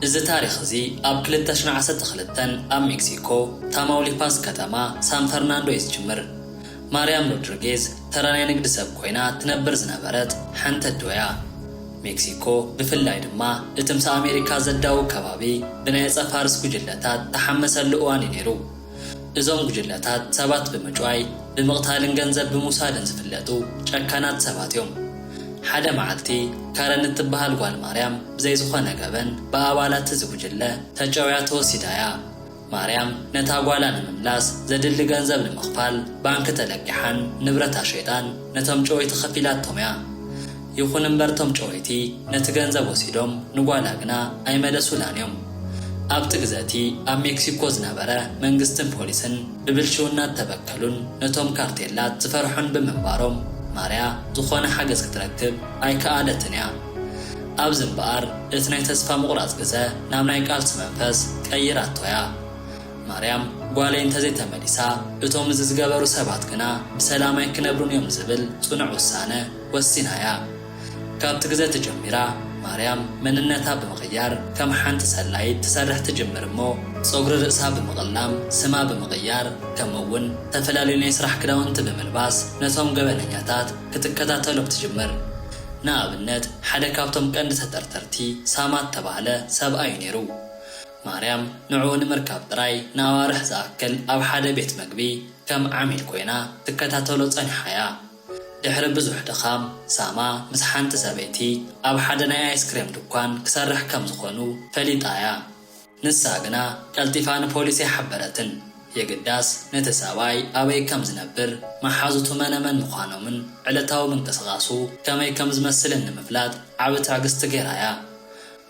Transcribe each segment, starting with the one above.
እዚ ታሪኽ እዚ ኣብ 2012 ኣብ ሜክሲኮ ታማውሊፓስ ከተማ ሳን ፈርናንዶ ይጅምር። ማርያም ሮድሪጌዝ ተራናይ ንግዲ ሰብ ኮይና ትነብር ዝነበረት ሓንቲ ዶያ ሜክሲኮ ብፍላይ ድማ እቲ ምስ ኣሜሪካ ዘዳው ከባቢ ብናይ ጸፋርስ ጉጅለታት ተሓመሰሉ እዋን ነይሩ። እዞም ጉጅለታት ሰባት ብምጭዋይ ብምቕታልን ገንዘብ ብምውሳድን ዝፍለጡ ጨካናት ሰባት እዮም። ሓደ መዓልቲ ካረን እትበሃል ጓል ማርያም ብዘይ ዝኾነ ገበን ብኣባላት እዚ ጉጅለ ተጨውያ ተወሲዳያ። ማርያም ነታ ጓላ ንምምላስ ዘድሊ ገንዘብ ንምኽፋል ባንክ ተለቂሓን ንብረታ ሸይጣን ነቶም ጨወይቲ ኸፊላቶም እያ። ይኹን እምበር ቶም ጨወይቲ ነቲ ገንዘብ ወሲዶም ንጓላ ግና ኣይመለሱላን እዮም። ኣብቲ ግዘቲ ኣብ ሜክሲኮ ዝነበረ መንግስትን ፖሊስን ብብልሽውናት ተበከሉን ነቶም ካርቴላት ዝፈርሑን ብምንባሮም ማርያ ዝኾነ ሓገዝ ክትረክብ ኣይከኣለትን እያ። ኣብዚ እምበኣር እቲ ናይ ተስፋ ምቑራፅ ግዘ ናብ ናይ ቃልሲ መንፈስ ቀይራቶያ። ማርያም ጓለይ እንተዘይተመሊሳ እቶም እዚ ዝገበሩ ሰባት ግና ብሰላማይ ክነብሩን እዮም ዝብል ጽኑዕ ውሳነ ወሲናያ። ካብቲ ግዜ ተጀሚራ ማርያም መንነታ ብምቕያር ከም ሓንቲ ሰላይት ትሰርሕ ትጅምር እሞ ፀጉሪ ርእሳ ብምቕላም ስማ ብምቕያር ከምኡውን ተፈላለዩ ናይ ስራሕ ክዳውንቲ ብምልባስ ነቶም ገበነኛታት ክትከታተሎም ትጅምር። ንኣብነት ሓደ ካብቶም ቀንዲ ተጠርጠርቲ ሳማት ተባህለ ሰብኣይ ነይሩ። ማርያም ንዕኡ ንምርካብ ጥራይ ንኣዋርሕ ዝኣክል ኣብ ሓደ ቤት መግቢ ከም ዓሚል ኮይና ትከታተሎ ጸኒሓያ። ድሕሪ ብዙሕ ድኻም ሳማ ምስ ሓንቲ ሰበይቲ ኣብ ሓደ ናይ ኣይስክሬም ድኳን ክሰርሕ ከም ዝኾኑ ፈሊጣያ። ንሳ ግና ቀልጢፋ ንፖሊስ ኣይሓበረትን። የግዳስ ነቲ ሰብኣይ ኣበይ ከም ዝነብር መሓዙቱ መነመን ምዃኖምን ዕለታዊ ምንቅስቓሱ ከመይ ከም ዝመስልን ንምፍላጥ ዓብ ትዕግስቲ ገይራያ።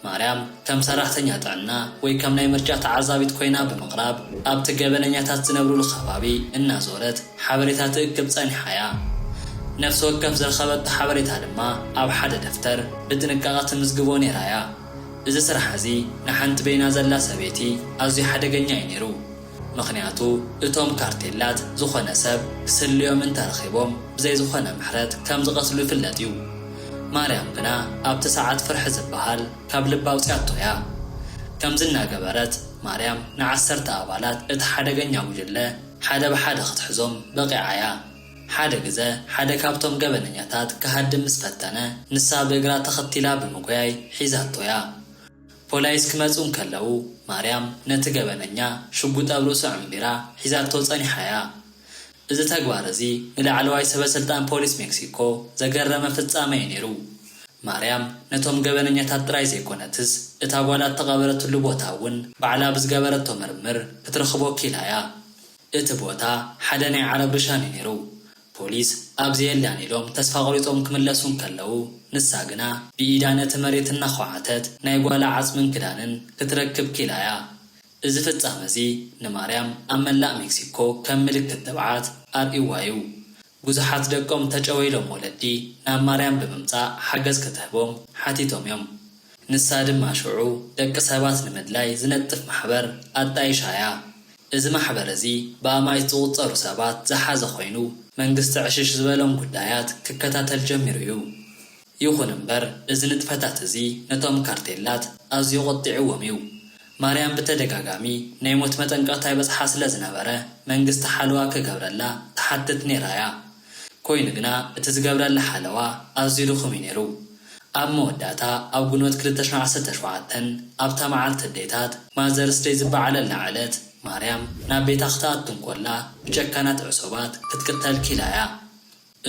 ማርያም ከም ሰራሕተኛ ጥዕና ወይ ከም ናይ ምርጫ ተዓዛቢት ኮይና ብምቕራብ ኣብቲ ገበነኛታት ዝነብሩሉ ከባቢ እናዞረት ሓበሬታ ትእክብ ጸኒሓያ። ነፍሲ ወከፍ ዝረኸበቶ ሓበሬታ ድማ ኣብ ሓደ ደፍተር ብጥንቃቐ ትምዝግቦ ነይራያ። እዚ ስራሕ እዚ ንሓንቲ በይና ዘላ ሰበይቲ ኣዝዩ ሓደገኛ እዩ ነይሩ። ምኽንያቱ እቶም ካርቴላት ዝኾነ ሰብ ክስልዮም እንተረኺቦም ብዘይ ዝኾነ ምሕረት ከም ዝቐትሉ ይፍለጥ እዩ። ማርያም ግና ኣብቲ ሰዓት ፍርሒ ዝበሃል ካብ ልባ ኣውፅያቶያ። ከምዚ እናገበረት ማርያም ን10 ኣባላት እቲ ሓደገኛ ጉጅለ ሓደ ብሓደ ክትሕዞም በቂዓያ። ሓደ ግዜ ሓደ ካብቶም ገበነኛታት ክሃድም ምስ ፈተነ ንሳ ብእግራ ተኸቲላ ብምጉያይ ሒዛቶያ። ፖላይስ ክመፁ ከለዉ ማርያም ነቲ ገበነኛ ሽጉጥ ኣብ ርእሱ ዕምቢራ ሒዛቶ ጸኒሓያ። እዚ ተግባር እዚ ንላዕለዋይ ሰበስልጣን ፖሊስ ሜክሲኮ ዘገረመ ፍጻመ እዩ ነይሩ። ማርያም ነቶም ገበነኛታት ጥራይ ዘይኮነትስ እታ ጓላ ተቐበረትሉ ቦታ እውን ባዕላ ብዝገበረቶ ምርምር ክትረኽቦ ኪላያ። እቲ ቦታ ሓደ ናይ ዓረብ ርሻን እዩ ነይሩ። ፖሊስ ኣብዚ የላን ኢሎም ተስፋ ቆሪፆም ክምለሱን ከለዉ ንሳ ግና ብኢዳ ነቲ መሬት እናኳዓተት ናይ ጓላ ዓፅምን ክዳንን ክትረክብ ኪላያ። እዚ ፍጻመ እዚ ንማርያም ኣብ መላእ ሜክሲኮ ከም ምልክት ተባዓት ኣርኢዋ እዩ። ብዙሓት ደቆም ተጨወይሎም ወለዲ ናብ ማርያም ብምምጻእ ሓገዝ ክትህቦም ሓቲቶም እዮም። ንሳ ድማ ሽዑ ደቂ ሰባት ንምድላይ ዝነጥፍ ማሕበር ኣጣይሻያ። እዚ ማሕበር እዚ ብኣማይት ዝቑፀሩ ሰባት ዝሓዘ ኮይኑ መንግስቲ ዕሽሽ ዝበሎም ጉዳያት ክከታተል ጀሚሩ እዩ። ይኹን እምበር እዚ ንጥፈታት እዚ ነቶም ካርቴላት ኣዝዩ ቆጢዕዎም እዩ። ማርያም ብተደጋጋሚ ናይ ሞት መጠንቀቕታ ይበፅሓ ስለ ዝነበረ መንግስቲ ሓለዋ ክገብረላ ተሓትት ነይራያ። ኮይኑ ግና እቲ ዝገብረላ ሓለዋ ኣዝዩ ድኹም እዩ ነይሩ። ኣብ መወዳእታ ኣብ ግንቦት 2017 ኣብታ መዓልቲ ኣዴታት ማዘርስ ደይ ዝበዓለላ ዕለት ማርያም ናብ ቤታ ክትኣቱን ኮላ ብጨካናት ዕሶባት ክትቅተል ኪላያ።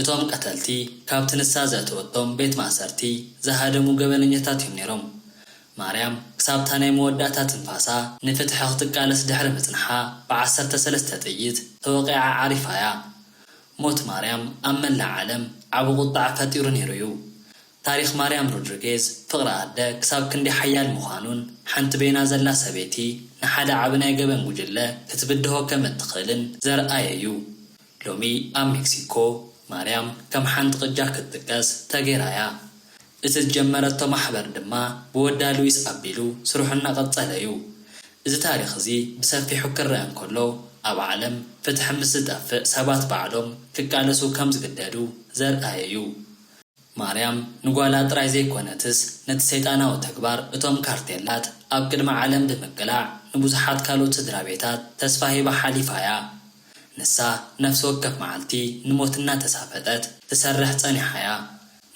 እቶም ቀተልቲ ካብቲ ንሳ ዘእተወቶም ቤት ማእሰርቲ ዝሃደሙ ገበነኛታት እዮም ነይሮም። ማርያም ክሳብታ ናይ መወዳእታ ትንፋሳ ንፍትሒ ክትቃለስ ድሕሪ ምጽንሓ ብ13 ጥይት ተወቂዓ ዓሪፋያ። ሞት ማርያም ኣብ መላእ ዓለም ዓብ ቁጣዕ ፈጢሩ ነይሩ እዩ። ታሪኽ ማርያም ሮድሪጌዝ ፍቕሪ ኣደ ክሳብ ክንዲ ሓያል ምዃኑን ሓንቲ በይና ዘላ ሰበይቲ ንሓደ ዓብ ናይ ገበን ጉጅለ ክትብድሆ ከም እትኽእልን ዘርአየ እዩ። ሎሚ ኣብ ሜክሲኮ ማርያም ከም ሓንቲ ቅጃ ክትጥቀስ ተገይራያ። እቲ ዝጀመረቶ ማሕበር ድማ ብወዳ ሉዊስ ኣቢሉ ስርሑ እናቐጸለ እዩ። እዚ ታሪኽ እዚ ብሰፊሑ ክረአ እንከሎ ኣብ ዓለም ፍትሒ ምስ ዝጠፍእ ሰባት ባዕሎም ክቃለሱ ከም ዝግደዱ ዘርአየ እዩ። ማርያም ንጓላ ጥራይ ዘይኮነትስ ነቲ ሰይጣናዊ ተግባር እቶም ካርቴላት ኣብ ቅድመ ዓለም ብምቅላዕ ንብዙሓት ካልኦት ስድራ ቤታት ተስፋ ሂባ ሓሊፋያ ንሳ ነፍሲ ወከፍ መዓልቲ ንሞትና ተሳፈጠት ትሰርሕ ጸኒሓያ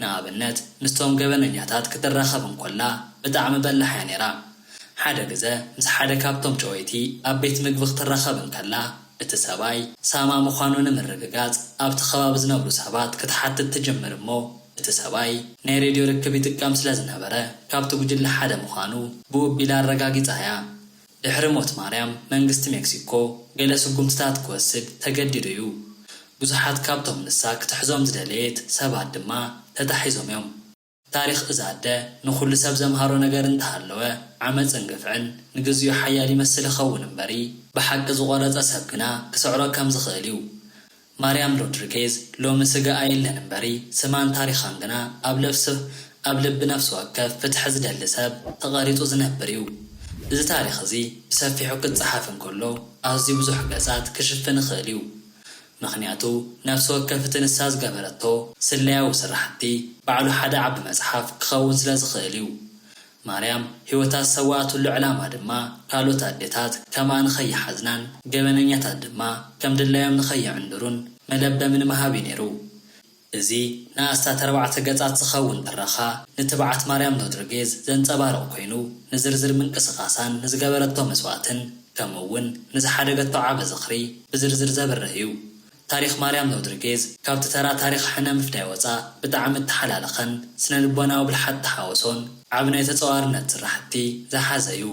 ንኣብነት ምስቶም ገበነኛታት ክትራኸብ እንኮላ ብጣዕሚ በላሕያ ነይራ ሓደ ግዜ ምስ ሓደ ካብቶም ጨወይቲ ኣብ ቤት ምግቢ ክትራኸብ እንከላ እቲ ሰብኣይ ሳማ ምዃኑ ንምርግጋጽ ኣብቲ ከባቢ ዝነብሩ ሰባት ክትሓትት ትጅምር እሞ እቲ ሰብኣይ ናይ ሬድዮ ርክብ ይጥቀም ስለ ዝነበረ ካብቲ ጉጅለ ሓደ ምዃኑ ብውቢላ ኣረጋጊጻያ ድሕሪ ሞት ማርያም መንግስቲ ሜክሲኮ ገለ ስጉምትታት ክወስድ ተገዲዱ እዩ ብዙሓት ካብቶም ንሳ ክትሕዞም ዝደለየት ሰባት ድማ ተታሒዞም እዮም ታሪክ እዛደ ንኹሉ ሰብ ዘምሃሮ ነገር እንተሃለወ ዓመፅን ግፍዕን ንግዚኡ ሓያል ይመስል ይኸውን እምበሪ ብሓቂ ዝቆረፀ ሰብ ግና ክስዕሮ ከም ዝኽእል እዩ ማርያም ሮድሪጌዝ ሎሚ ስጋ ኣየለን እምበሪ ስማን ታሪኻን ግና ኣብ ልቢ ነፍሲ ወከፍ ፍትሒ ዝደሊ ሰብ ተቐሪፁ ዝነብር እዩ እዚ ታሪክ እዚ ብሰፊሑ ክትፀሓፍ እንከሎ ኣዝዩ ብዙሕ ገጻት ክሽፍን ይኽእል እዩ ምክንያቱ ነፍሲ ወከፍ እቲ ንሳ ዝገበረቶ ስለያዊ ስራሕቲ ባዕሉ ሓደ ዓቢ መፅሓፍ ክኸውን ስለ ዝኽእል እዩ ማርያም ሂወታት ሰዋእትሉ ዕላማ ድማ ካልኦት ኣዴታት ከምኣ ንኸይሓዝናን ገበነኛታት ድማ ከም ድላዮም ንኸይዕንድሩን መለበሚ ንምሃብ እዩ ነይሩ እዚ ንኣስታት 4 ገጻት ዝኸውን ትረኻ ንትብዓት ማርያም ሮድሪጌዝ ዘንጸባርቕ ኮይኑ ንዝርዝር ምንቅስቓሳን ንዝገበረቶ መስዋዕትን ከምኡውን ንዝሓደገቶ ዓበ ዝኽሪ ብዝርዝር ዘብርህ እዩ ታሪክ ማርያም ሮድሪጌዝ ካብቲ ተራ ታሪክ ሕነ ምፍዳይ ወፃእ ብጣዕሚ እተሓላለኸን ስነ ልቦናዊ ብልሓት ተሓወሶን ዓብ ናይ ተፀዋርነት ስራሕቲ ዝሓዘ እዩ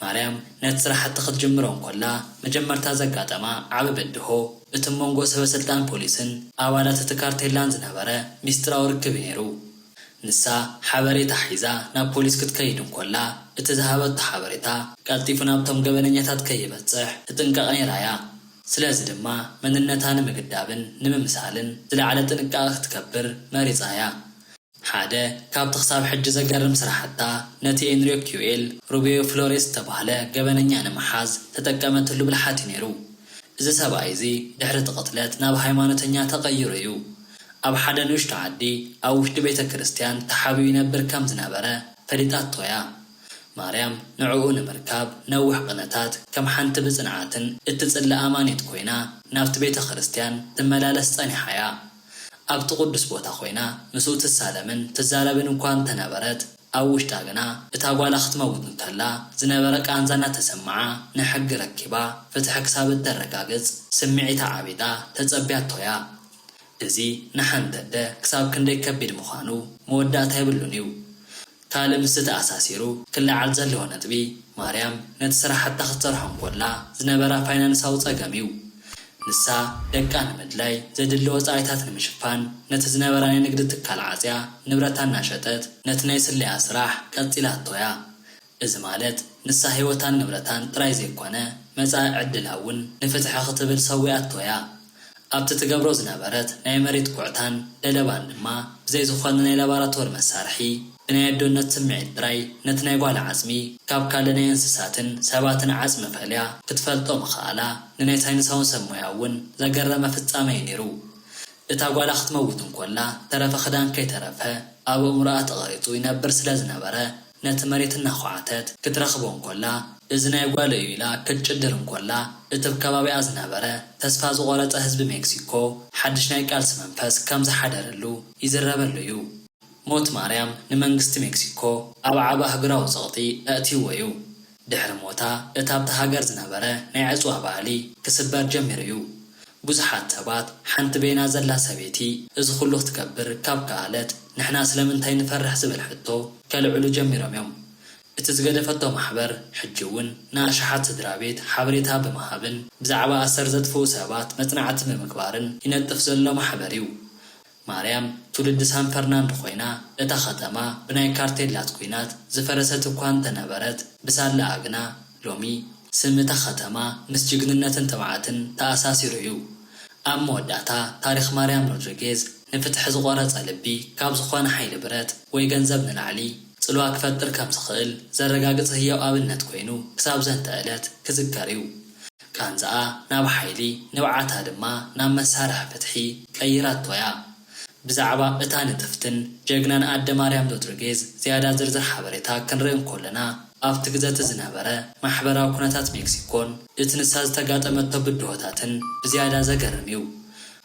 ማርያም ነቲ ስራሕቲ ክትጅምሮ እንኮላ መጀመርታ ዘጋጠማ ዓብ በድሆ እቲ መንጎ ሰበስልጣን ፖሊስን ኣባላት እቲ ካርቴላን ዝነበረ ሚስጥራዊ ርክብ ነይሩ ንሳ ሓበሬታ ሒዛ ናብ ፖሊስ ክትከይድ እንኮላ እቲ ዝሃበቶ ሓበሬታ ቀልጢፉ ናብቶም ገበነኛታት ከይበፅሕ ትጥንቀቕ ነይራያ ስለዚ ድማ መንነታ ንምግዳብን ንምምሳልን ዝለዓለ ጥንቃቐ ክትገብር መሪፃያ ሓደ ካብቲ ክሳብ ሕጂ ዘገርም ስራሕታ ነቲ ኤንሪዮ ኪውኤል ሩቢዮ ፍሎሬስ ዝተባህለ ገበነኛ ንምሓዝ ተጠቀመትሉ ብልሓት ነይሩ እዚ ሰብኣይ እዚ ድሕሪ ትቕትለት ናብ ሃይማኖተኛ ተቐይሩ እዩ ኣብ ሓደ ንእሽቶ ዓዲ ኣብ ውሽጢ ቤተ ክርስቲያን ተሓቢኡ ይነብር ከም ዝነበረ ፈሊጣቶያ ማርያም ንዕኡ ንምርካብ ነዊሕ ቅነታት ከም ሓንቲ ብፅንዓትን እትፅሊ ኣማኒት ኮይና ናብቲ ቤተ ክርስቲያን ትመላለስ ጸኒሓያ ኣብቲ ቅዱስ ቦታ ኮይና ምስኡ ትሳለምን ትዛረብን እንኳን ተነበረት ኣብ ውሽጣ ግና እታ ጓላ ክትመውት እንከላ ዝነበረ ቃንዛና ተሰምዓ ንሕጊ ረኪባ ፍትሒ ክሳብ እተረጋግጽ ስምዒታ ዓቢጣ ተጸቢያቶያ እዚ ንሓንተደ ክሳብ ክንደይ ከቢድ ምዃኑ መወዳእታ የብሉን እዩ ካልእ ምስ ተኣሳሲሩ ክለዓል ዘለዎ ነጥቢ ማርያም ነቲ ስራሕታ ክትሰርሖ እንኮላ ዝነበራ ፋይናንሳዊ ፀገም እዩ ንሳ ደቃ ንምድላይ ዘድሊ ወፃኢታት ንምሽፋን ነቲ ዝነበራ ናይ ንግዲ ትካል ዓፅያ ንብረታ እናሸጠት ነቲ ናይ ስለያ ስራሕ ቀፂላቶያ እዚ ማለት ንሳ ሂወታን ንብረታን ጥራይ ዘይኮነ መጻኢ ዕድላ እውን ንፍትሒ ክትብል ሰዊኣቶያ ኣብቲ ትገብሮ ዝነበረት ናይ መሬት ኩዕታን ደለባን ድማ ብዘይ ዝኾነ ናይ ላቦራቶሪ መሳርሒ ብናይ ኣዶነት ስምዒት ጥራይ ነቲ ናይ ጓል ዓፅሚ ካብ ካልእ ናይ እንስሳትን ሰባትን ዓፅሚ ፈልያ ክትፈልጦ ምኽኣላ ንናይ ሳይንሳውን ሰብ ሞያ እውን ዘገረመ ፍጻመ እዩ ነይሩ እታ ጓላ ክትመውት እንኮላ ተረፈ ክዳን ከይተረፈ ኣብ እምሮኣ ተቐሪፁ ይነብር ስለ ዝነበረ ነቲ መሬት እናኳዓተት ክትረኽቦ እንኮላ እዚ ናይ ጓል እዩ ኢላ ክትጭድር እንኮላ እቲ ከባቢኣ ዝነበረ ተስፋ ዝቆረፀ ህዝቢ ሜክሲኮ ሓድሽ ናይ ቃልሲ መንፈስ ከም ዝሓደረሉ ይዝረበሉ እዩ ሞት ማርያም ንመንግስቲ ሜክሲኮ ኣብ ዓባ ሃገራዊ ፀቕጢ ኣእትይዎ እዩ ድሕሪ ሞታ እታ ኣብቲ ሃገር ዝነበረ ናይ ዕፅዋ ባህሊ ክስበር ጀሚሩ እዩ ብዙሓት ሰባት ሓንቲ ቤና ዘላ ሰበይቲ እዚ ኩሉ ክትገብር ካብ ከኣለት ንሕና ስለምንታይ ንፈርሕ ዝብል ሕቶ ከልዕሉ ጀሚሮም እዮም እቲ ዝገደፈቶ ማሕበር ሕጂ እውን ንኣሽሓት ስድራ ቤት ሓበሬታ ብምሃብን ብዛዕባ ኣሰር ዘጥፍኡ ሰባት መፅናዕቲ ብምግባርን ይነጥፍ ዘሎ ማሕበር እዩ ማርያም ትውልዲ ሳን ፈርናንዶ ኮይና እታ ከተማ ብናይ ካርቴላት ኩናት ዝፈረሰት እኳ እንተነበረት ብሳላ ግና ሎሚ ስም እታ ከተማ ምስ ጅግንነትን ትብዓትን ተኣሳሲሩ እዩ ኣብ መወዳእታ ታሪክ ማርያም ሮድሪጌዝ ንፍትሒ ዝቆረፀ ልቢ ካብ ዝኾነ ሓይሊ ብረት ወይ ገንዘብ ንላዕሊ ጽልዋ ክፈጥር ከም ዝኽእል ዘረጋግጽ ህያው ኣብነት ኮይኑ ክሳብ ዘንተ ዕለት ክዝከር እዩ ቃንዛኣ ናብ ሓይሊ ንብዓታ ድማ ናብ መሳርሒ ፍትሒ ቀይራቶያ ብዛዕባ እታ ንጥፍትን ጀግናን ኣደ ማርያም ሮድሪጌዝ ዝያዳ ዝርዝር ሓበሬታ ክንርኢ እንከለና ኣብቲ ግዘት ዝነበረ ማሕበራዊ ኩነታት ሜክሲኮን እቲ ንሳ ዝተጋጠመቶ ብድሆታትን ብዝያዳ ዘገርም እዩ።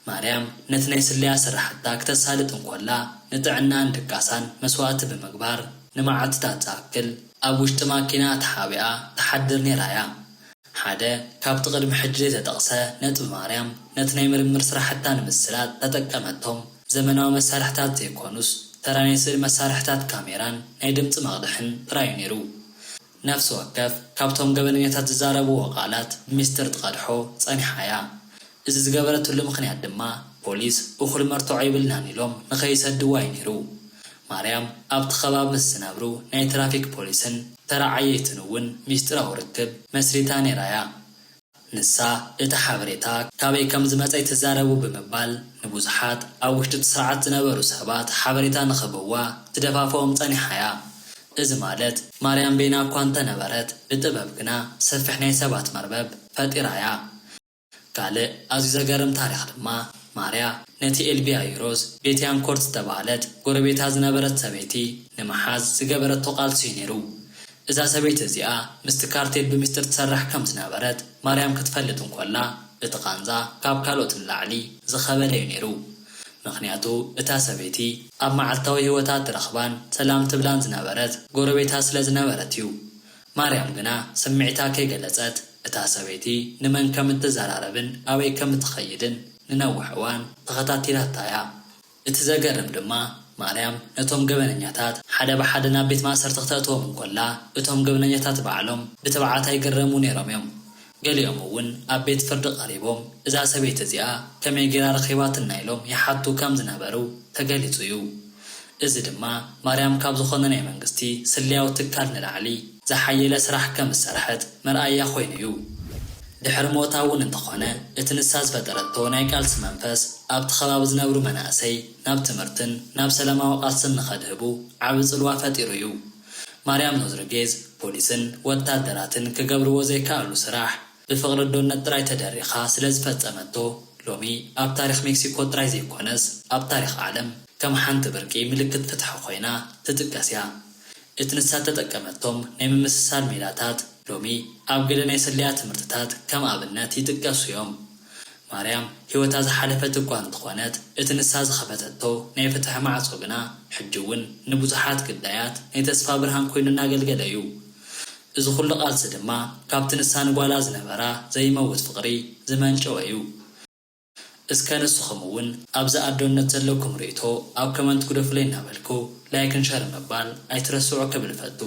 ማርያም ነቲ ናይ ስልያ ስራሕታ ክተሳልጥ እንኮላ ንጥዕናን ድቃሳን መስዋዕቲ ብምግባር ንመዓልትታት ዝኣክል ኣብ ውሽጢ ማኪና ተሓቢኣ ተሓድር ነይራ እያ። ሓደ ካብቲ ቅድሚ ሕጂ ዝተጠቕሰ ነጥቢ ማርያም ነቲ ናይ ምርምር ስራሕታ ንምስላጥ ተጠቀመቶም ዘመናዊ መሳርሕታት ዘይኮኑስ ተራ ናይ ስእሊ መሳርሕታት ካሜራን ናይ ድምፂ መቕድሕን ጥራይ ነይሩ። ነፍሲ ወከፍ ካብቶም ገበነኛታት ዝዛረብዎ ቃላት ብምስጢር ትቐድሖ ጸኒሓ እያ። እዚ ዝገበረትሉ ምክንያት ድማ ፖሊስ እኹል መርትዖ ይብልናን ኢሎም ንኸይሰድዋ እዩ ነይሩ። ማርያም ኣብቲ ከባቢ ምስ ዝነብሩ ናይ ትራፊክ ፖሊስን ተራዓየይትን እውን ምስጢራዊ ርክብ መስሪታ ነይራ እያ። ንሳ እቲ ሓበሬታ ካበይ ከም ዝመፀይ ትዛረቡ ብምባል ንብዙሓት ኣብ ውሽጢ እቲ ስርዓት ዝነበሩ ሰባት ሓበሬታ ንኽህብዋ ትደፋፍኦም ጸኒሓ እያ። እዚ ማለት ማርያም ቤና እኳ እንተነበረት ብጥበብ ግና ሰፊሕ ናይ ሰባት መርበብ ፈጢራ እያ። ካልእ ኣዝዩ ዘገርም ታሪክ ድማ ማርያ ነቲ ኤልቢያ ዩሮዝ ቤትያን ኮርት ዝተባሃለት ጎረቤታ ዝነበረት ሰበይቲ ንምሓዝ ዝገበረቶ ቃልሲ እዩ ነይሩ። እዛ ሰበይቲ እዚኣ ምስቲ ካርቴል ብምስጢር ትሰርሕ ከም ዝነበረት ማርያም ክትፈልጥ እንኮላ እቲ ቃንዛ ካብ ካልኦት ንላዕሊ ዝኸበደ እዩ ነይሩ። ምክንያቱ እታ ሰበይቲ ኣብ መዓልታዊ ህይወታት ትረኽባን ሰላም ትብላን ዝነበረት ጎረቤታ ስለ ዝነበረት እዩ። ማርያም ግና ስምዒታ ከይገለጸት እታ ሰበይቲ ንመን ከም እትዘራረብን ኣበይ ከም እትኸይድን ንነዊሕ እዋን ተኸታቲላታ እያ። እቲ ዘገርም ድማ ማርያም ነቶም ገበነኛታት ሓደ ብሓደ ናብ ቤት ማእሰርቲ ክተእትዎም እንኮላ እቶም ገበነኛታት ባዕሎም ብትብዓት ኣይገረሙ ነይሮም እዮም። ገሊኦም እውን ኣብ ቤት ፍርዲ ቀሪቦም እዛ ሰበይቲ እዚኣ ከመይ ጌራ ረኺባትና ኢሎም ይሓቱ ከም ዝነበሩ ተገሊጹ እዩ። እዚ ድማ ማርያም ካብ ዝኾነ ናይ መንግስቲ ስልያዊ ትካል ንላዕሊ ዝሓየለ ስራሕ ከም ዝሰርሐት መርኣያ ኮይኑ እዩ። ድሕሪ ሞታ እውን እንተኾነ እቲ ንሳ ዝፈጠረቶ ናይ ቃልሲ መንፈስ ኣብቲ ከባቢ ዝነብሩ መናእሰይ ናብ ትምህርትን ናብ ሰላማዊ ቃልስን ንኸድህቡ ዓብ ጽልዋ ፈጢሩ እዩ። ማርያም ሮድሪጌዝ ፖሊስን ወታደራትን ክገብርዎ ዘይከኣሉ ስራሕ ብፍቕሪ ዶነት ጥራይ ተደሪኻ ስለ ዝፈጸመቶ ሎሚ ኣብ ታሪክ ሜክሲኮ ጥራይ ዘይኮነስ ኣብ ታሪክ ዓለም ከም ሓንቲ ብርቂ ምልክት ፍትሒ ኮይና ትጥቀስ እያ። እቲ ንሳ ተጠቀመቶም ናይ ምምስሳል ሜላታት ሎሚ ኣብ ገለ ናይ ስልያ ትምህርትታት ከም ኣብነት ይጥቀሱ እዮም። ማርያም ህይወታ ዝሓለፈት እኳ እንትኾነት እቲ ንሳ ዝኸፈተቶ ናይ ፍትሒ ማዕጾ ግና ሕጂ እውን ንብዙሓት ግዳያት ናይ ተስፋ ብርሃን ኮይኑ እናገልገለ እዩ። እዚ ኩሉ ቃልሲ ድማ ካብቲ ንሳ ንጓላ ዝነበራ ዘይመውት ፍቕሪ ዝመንጨወ እዩ። እስከ ንስኹም እውን ኣብዚ ኣዶነት ዘለኩም ርእቶ ኣብ ከመንት ጉደፍለይ እናበልኩ ላይክን ሸር ምባል ኣይትረስዑ ክብል ፈቱ።